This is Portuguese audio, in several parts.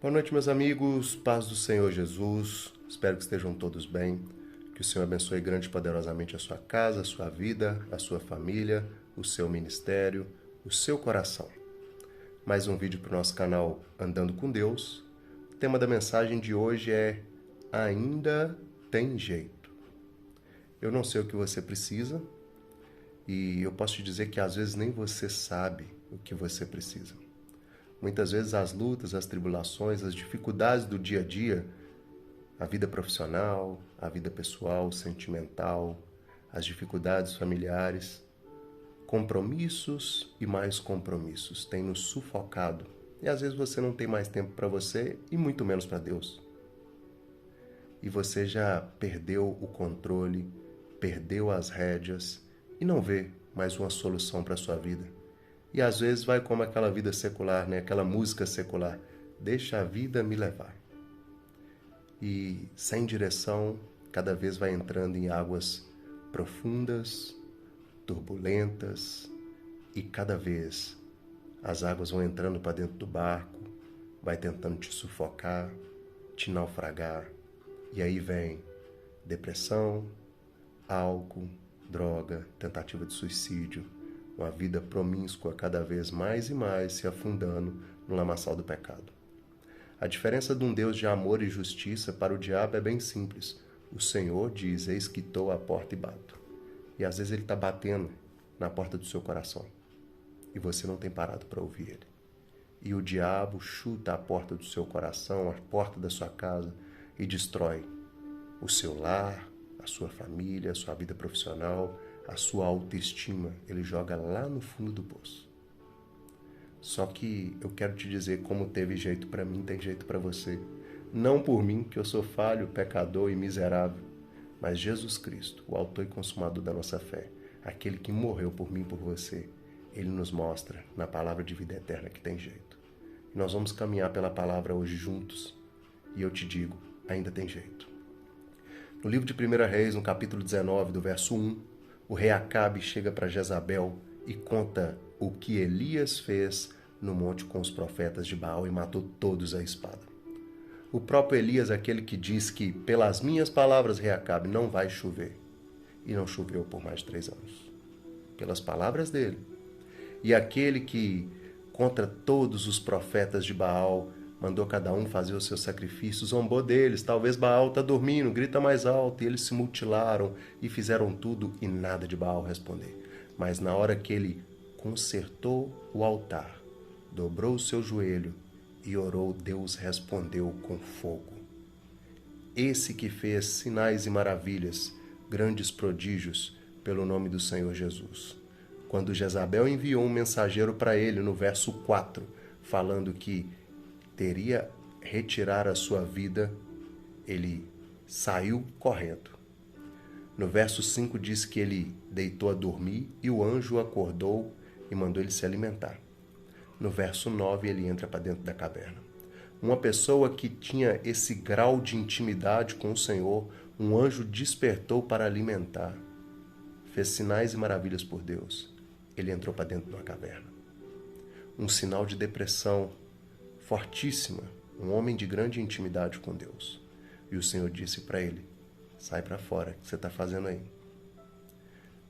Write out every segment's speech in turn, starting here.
Boa noite, meus amigos. Paz do Senhor Jesus. Espero que estejam todos bem. Que o Senhor abençoe grande e poderosamente a sua casa, a sua vida, a sua família, o seu ministério, o seu coração. Mais um vídeo para o nosso canal Andando com Deus. O tema da mensagem de hoje é Ainda tem jeito. Eu não sei o que você precisa e eu posso te dizer que às vezes nem você sabe o que você precisa. Muitas vezes as lutas, as tribulações, as dificuldades do dia a dia, a vida profissional, a vida pessoal, sentimental, as dificuldades familiares, compromissos e mais compromissos têm nos sufocado. E às vezes você não tem mais tempo para você e muito menos para Deus. E você já perdeu o controle, perdeu as rédeas e não vê mais uma solução para a sua vida. E às vezes vai como aquela vida secular, né? Aquela música secular. Deixa a vida me levar. E sem direção, cada vez vai entrando em águas profundas, turbulentas, e cada vez as águas vão entrando para dentro do barco, vai tentando te sufocar, te naufragar. E aí vem depressão, álcool, droga, tentativa de suicídio, uma vida promíscua cada vez mais e mais se afundando no lamaçal do pecado. A diferença de um Deus de amor e justiça para o diabo é bem simples. O Senhor diz, eis que estou à porta e bato. E às vezes ele está batendo na porta do seu coração. E você não tem parado para ouvir ele. E o diabo chuta a porta do seu coração, a porta da sua casa e destrói o seu lar, a sua família, a sua vida profissional, a sua autoestima. Ele joga lá no fundo do poço. Só que eu quero te dizer, como teve jeito para mim, tem jeito para você. Não por mim, que eu sou falho, pecador e miserável, mas Jesus Cristo, o autor e consumador da nossa fé, aquele que morreu por mim e por você, ele nos mostra na palavra de vida eterna que tem jeito. E nós vamos caminhar pela palavra hoje juntos. E eu te digo, ainda tem jeito. No livro de 1 Reis, no capítulo 19, do verso 1, o rei Acabe chega para Jezabel e conta o que Elias fez no monte com os profetas de Baal e matou todos à espada. O próprio Elias, aquele que diz que, pelas minhas palavras, rei Acabe, não vai chover. E não choveu por mais de 3 anos. Pelas palavras dele. E aquele que, contra todos os profetas de Baal, mandou cada um fazer os seus sacrifícios, zombou deles. Talvez Baal está dormindo, grita mais alto. E eles se mutilaram e fizeram tudo e nada de Baal responder. Mas na hora que ele consertou o altar, dobrou o seu joelho e orou, Deus respondeu com fogo. Esse que fez sinais e maravilhas, grandes prodígios, pelo nome do Senhor Jesus. Quando Jezabel enviou um mensageiro para ele, no verso 4, falando que teria retirar a sua vida, ele saiu correndo. No verso 5 diz que ele deitou a dormir e o anjo o acordou e mandou ele se alimentar. No verso 9 ele entra para dentro da caverna. Uma pessoa que tinha esse grau de intimidade com o Senhor, um anjo despertou para alimentar. Fez sinais e maravilhas por Deus. Ele entrou para dentro de uma caverna. Um sinal de depressão fortíssima, um homem de grande intimidade com Deus. E o Senhor disse para ele, sai para fora, o que você está fazendo aí?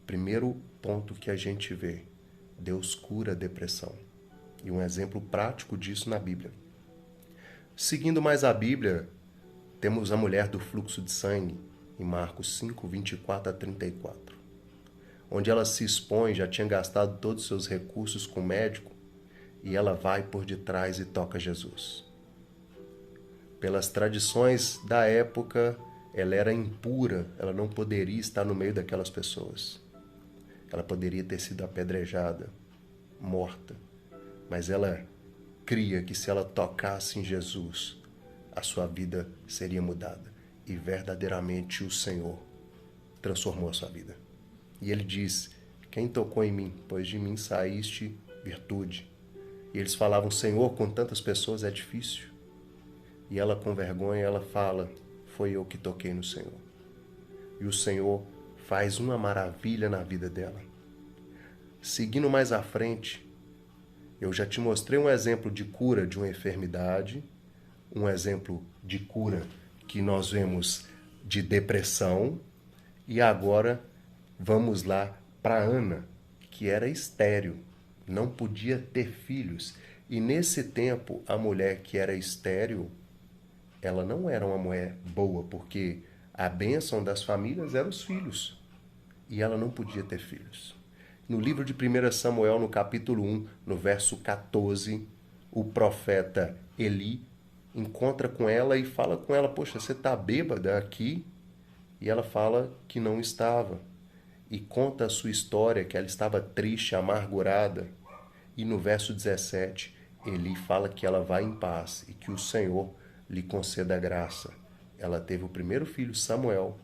Primeiro ponto que a gente vê, Deus cura a depressão. E um exemplo prático disso na Bíblia. Seguindo mais a Bíblia, temos a mulher do fluxo de sangue, em Marcos 5, 24 a 34. Onde ela se expõe, já tinha gastado todos os seus recursos com o médico, e ela vai por detrás e toca Jesus. Pelas tradições da época, ela era impura, ela não poderia estar no meio daquelas pessoas. Ela poderia ter sido apedrejada, morta, mas ela cria que se ela tocasse em Jesus, a sua vida seria mudada. E verdadeiramente o Senhor transformou a sua vida. E ele diz, quem tocou em mim? Pois de mim saíste virtude. E eles falavam, Senhor, com tantas pessoas é difícil. E ela com vergonha, ela fala, foi eu que toquei no Senhor. E o Senhor faz uma maravilha na vida dela. Seguindo mais à frente, eu já te mostrei um exemplo de cura de uma enfermidade, um exemplo de cura que nós vemos de depressão. E agora vamos lá para Ana, que era estéril, não podia ter filhos. E nesse tempo, a mulher que era estéril, ela não era uma mulher boa, porque a bênção das famílias eram os filhos. E ela não podia ter filhos. No livro de 1 Samuel, no capítulo 1, no verso 14, o profeta Eli encontra com ela e fala com ela: poxa, você está bêbada aqui? E ela fala que não estava. E conta a sua história, que ela estava triste, amargurada. E no verso 17, Eli fala que ela vai em paz e que o Senhor lhe conceda graça. Ela teve o primeiro filho, Samuel,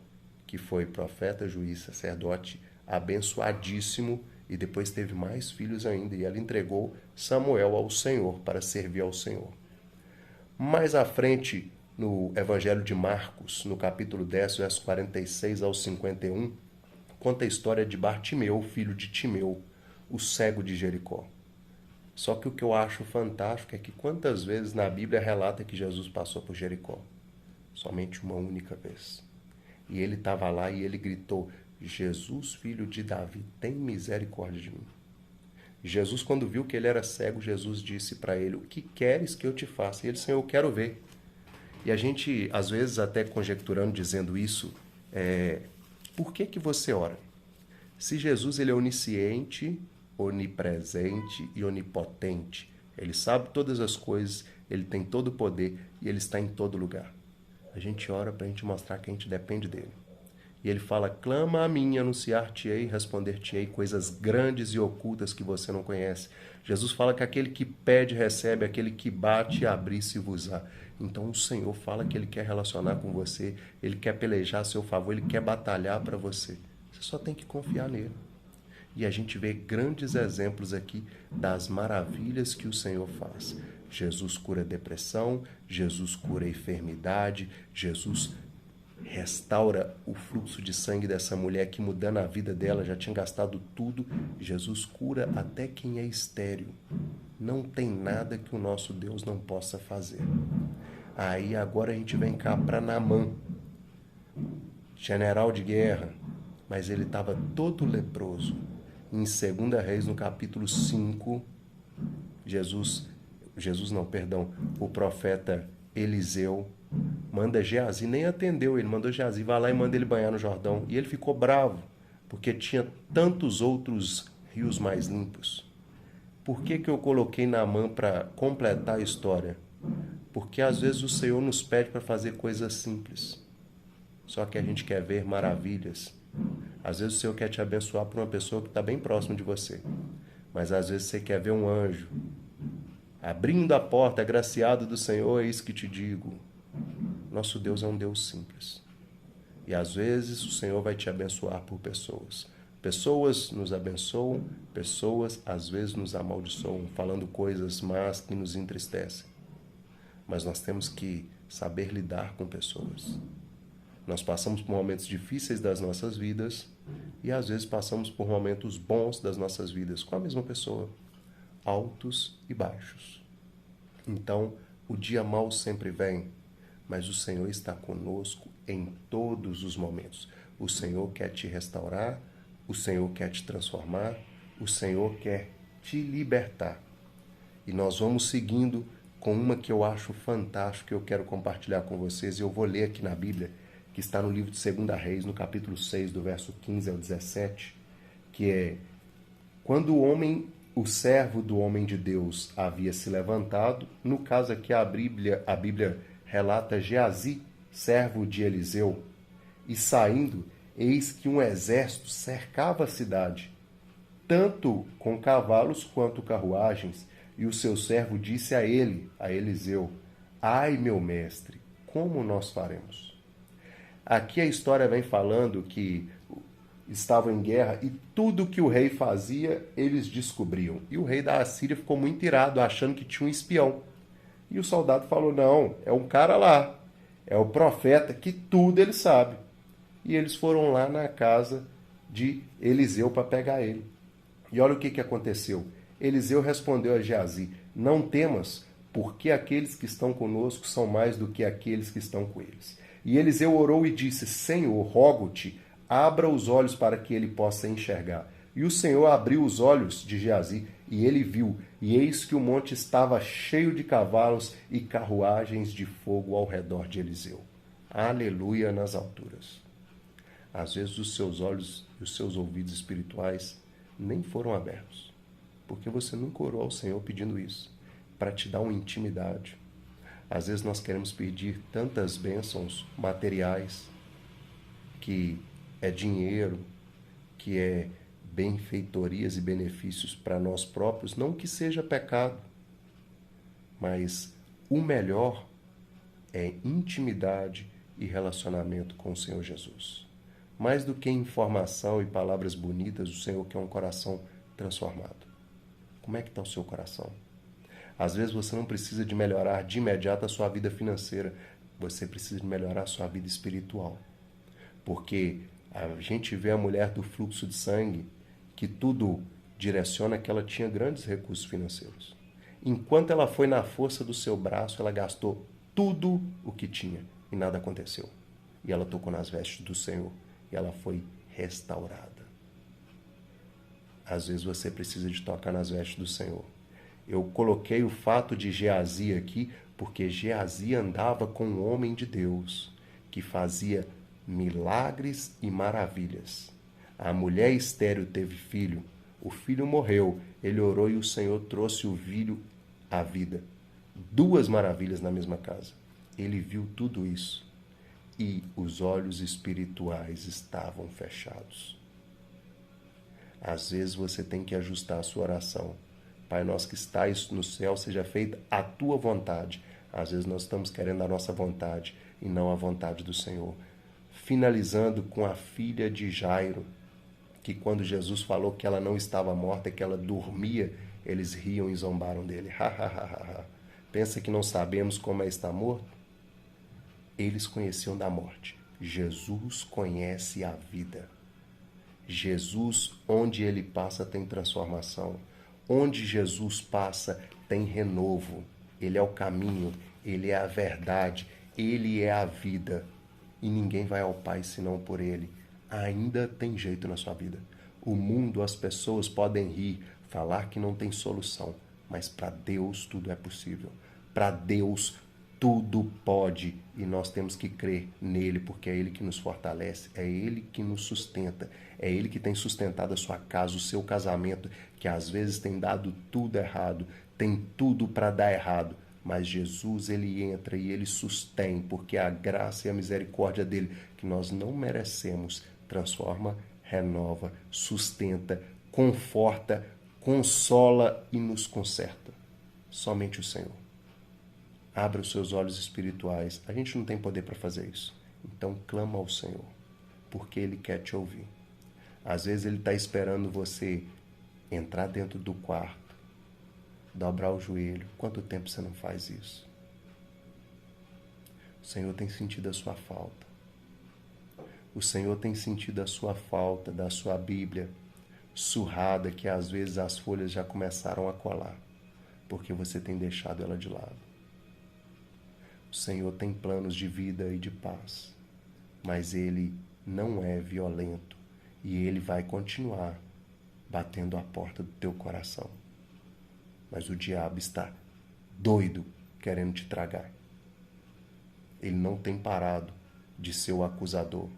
que foi profeta, juiz, sacerdote, abençoadíssimo, e depois teve mais filhos ainda. E ela entregou Samuel ao Senhor, para servir ao Senhor. Mais à frente, no Evangelho de Marcos, no capítulo 10, versos 46 ao 51, conta a história de Bartimeu, filho de Timeu, o cego de Jericó. Só que o que eu acho fantástico é que quantas vezes na Bíblia relata que Jesus passou por Jericó? Somente uma única vez. E ele estava lá e ele gritou: Jesus, filho de Davi, tem misericórdia de mim. Jesus, quando viu que ele era cego, Jesus disse para ele: o que queres que eu te faça? E ele: Senhor, eu quero ver. E a gente, às vezes, até conjecturando, dizendo isso, por que você ora? Se Jesus ele é onisciente, onipresente e onipotente, ele sabe todas as coisas, ele tem todo o poder e ele está em todo lugar. A gente ora para a gente mostrar que a gente depende dele. E ele fala: clama a mim, anunciar-te-ei, responder-te-ei coisas grandes e ocultas que você não conhece. Jesus fala que aquele que pede, recebe, aquele que bate, abrir-se-vos-á. Então o Senhor fala que ele quer relacionar com você, ele quer pelejar a seu favor, ele quer batalhar para você. Você só tem que confiar nele. E a gente vê grandes exemplos aqui das maravilhas que o Senhor faz. Jesus cura depressão, Jesus cura enfermidade, Jesus restaura o fluxo de sangue dessa mulher que, mudando a vida dela, já tinha gastado tudo. Jesus cura até quem é estéril. Não tem nada que o nosso Deus não possa fazer. Aí agora a gente vem cá para Naamã, general de guerra, mas ele estava todo leproso. Em 2 Reis, no capítulo 5, o profeta Eliseu manda Geazi, nem atendeu ele, mandou Geazi, vai lá e manda ele banhar no Jordão. E ele ficou bravo, porque tinha tantos outros rios mais limpos. Por que eu coloquei Naamã para completar a história? Porque às vezes o Senhor nos pede para fazer coisas simples. Só que a gente quer ver maravilhas. Às vezes o Senhor quer te abençoar por uma pessoa que está bem próxima de você. Mas às vezes você quer ver um anjo abrindo a porta, agraciado do Senhor, é isso que te digo. Nosso Deus é um Deus simples. E às vezes o Senhor vai te abençoar por pessoas. Pessoas nos abençoam, pessoas às vezes nos amaldiçoam, falando coisas más que nos entristecem. Mas nós temos que saber lidar com pessoas. Nós passamos por momentos difíceis das nossas vidas e às vezes passamos por momentos bons das nossas vidas com a mesma pessoa, altos e baixos. Então, o dia mau sempre vem, mas o Senhor está conosco em todos os momentos. O Senhor quer te restaurar, o Senhor quer te transformar, o Senhor quer te libertar. E nós vamos seguindo com uma que eu acho fantástica, que eu quero compartilhar com vocês, e eu vou ler aqui na Bíblia, que está no livro de 2 Reis, no capítulo 6, do verso 15 ao 17, que é: quando o servo do homem de Deus havia se levantado, no caso aqui a Bíblia relata Geazi, servo de Eliseu, e saindo, eis que um exército cercava a cidade, tanto com cavalos quanto carruagens, e o seu servo disse a ele, a Eliseu: ai, meu mestre, como nós faremos? Aqui a história vem falando que estavam em guerra e tudo que o rei fazia, eles descobriam. E o rei da Assíria ficou muito irado, achando que tinha um espião. E o soldado falou: não, é um cara lá, é o profeta, que tudo ele sabe. E eles foram lá na casa de Eliseu para pegar ele. E olha o que aconteceu. Eliseu respondeu a Geazi: não temas, porque aqueles que estão conosco são mais do que aqueles que estão com eles. E Eliseu orou e disse: Senhor, rogo-te, abra os olhos para que ele possa enxergar. E o Senhor abriu os olhos de Geazi, e ele viu, e eis que o monte estava cheio de cavalos e carruagens de fogo ao redor de Eliseu. Aleluia nas alturas. Às vezes os seus olhos e os seus ouvidos espirituais nem foram abertos, porque você nunca orou ao Senhor pedindo isso, para te dar uma intimidade. Às vezes nós queremos pedir tantas bênçãos materiais, que é dinheiro, que é benfeitorias e benefícios para nós próprios, não que seja pecado, mas o melhor é intimidade e relacionamento com o Senhor Jesus. Mais do que informação e palavras bonitas, o Senhor quer um coração transformado. Como é que está o seu coração? Às vezes você não precisa de melhorar de imediato a sua vida financeira, você precisa de melhorar a sua vida espiritual. Porque a gente vê a mulher do fluxo de sangue, que tudo direciona que ela tinha grandes recursos financeiros. Enquanto ela foi na força do seu braço, ela gastou tudo o que tinha e nada aconteceu. E ela tocou nas vestes do Senhor e ela foi restaurada. Às vezes você precisa de tocar nas vestes do Senhor. Eu coloquei o fato de Geazi aqui porque Geazi andava com um homem de Deus que fazia milagres e maravilhas. A mulher estéril teve filho, o filho morreu, ele orou e o Senhor trouxe o filho à vida. 2 maravilhas na mesma casa. Ele viu tudo isso e os olhos espirituais estavam fechados. Às vezes você tem que ajustar a sua oração. Pai nosso que estais no céu, seja feita a tua vontade. Às vezes nós estamos querendo a nossa vontade e não a vontade do Senhor. Finalizando com a filha de Jairo, que quando Jesus falou que ela não estava morta, que ela dormia, eles riam e zombaram dele. Pensa que não sabemos como é estar morto? Eles conheciam da morte. Jesus conhece a vida. Jesus, onde ele passa, tem transformação. Onde Jesus passa, tem renovo. Ele é o caminho, ele é a verdade, ele é a vida. E ninguém vai ao Pai senão por ele. Ainda tem jeito na sua vida. O mundo, as pessoas podem rir, falar que não tem solução, mas para Deus tudo é possível. Para Deus tudo pode e nós temos que crer nele, porque é ele que nos fortalece, é ele que nos sustenta, é ele que tem sustentado a sua casa, o seu casamento, que às vezes tem dado tudo errado, tem tudo para dar errado, mas Jesus, ele entra e ele sustém, porque a graça e a misericórdia dele, que nós não merecemos, transforma, renova, sustenta, conforta, consola e nos conserta. Somente o Senhor. Abra os seus olhos espirituais. A gente não tem poder para fazer isso. Então clama ao Senhor, porque ele quer te ouvir. Às vezes ele está esperando você entrar dentro do quarto, dobrar o joelho. Quanto tempo você não faz isso? O Senhor tem sentido a sua falta. O Senhor tem sentido a sua falta da sua Bíblia surrada, que às vezes as folhas já começaram a colar, porque você tem deixado ela de lado. O Senhor tem planos de vida e de paz, mas ele não é violento e ele vai continuar batendo a porta do teu coração. Mas o diabo está doido querendo te tragar. Ele não tem parado de ser o acusador.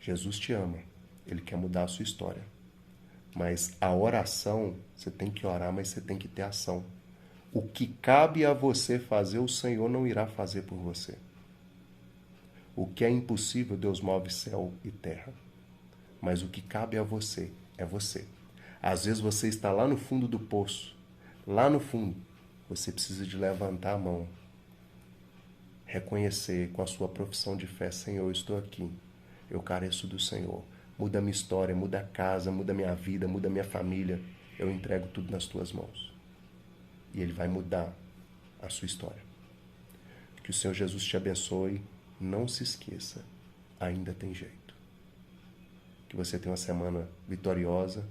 Jesus te ama, ele quer mudar a sua história. Mas a oração, você tem que orar, mas você tem que ter ação. O que cabe a você fazer, o Senhor não irá fazer por você. O que é impossível, Deus move céu e terra. Mas o que cabe a você, é você. Às vezes você está lá no fundo do poço, lá no fundo. Você precisa de levantar a mão, reconhecer com a sua profissão de fé: Senhor, eu estou aqui, eu careço do Senhor. Muda a minha história, muda a casa, muda a minha vida, muda a minha família. Eu entrego tudo nas tuas mãos. E ele vai mudar a sua história. Que o Senhor Jesus te abençoe. Não se esqueça, ainda tem jeito. Que você tenha uma semana vitoriosa.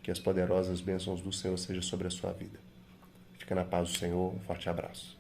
Que as poderosas bênçãos do Senhor sejam sobre a sua vida. Fica Fica na paz do Senhor. Um forte abraço.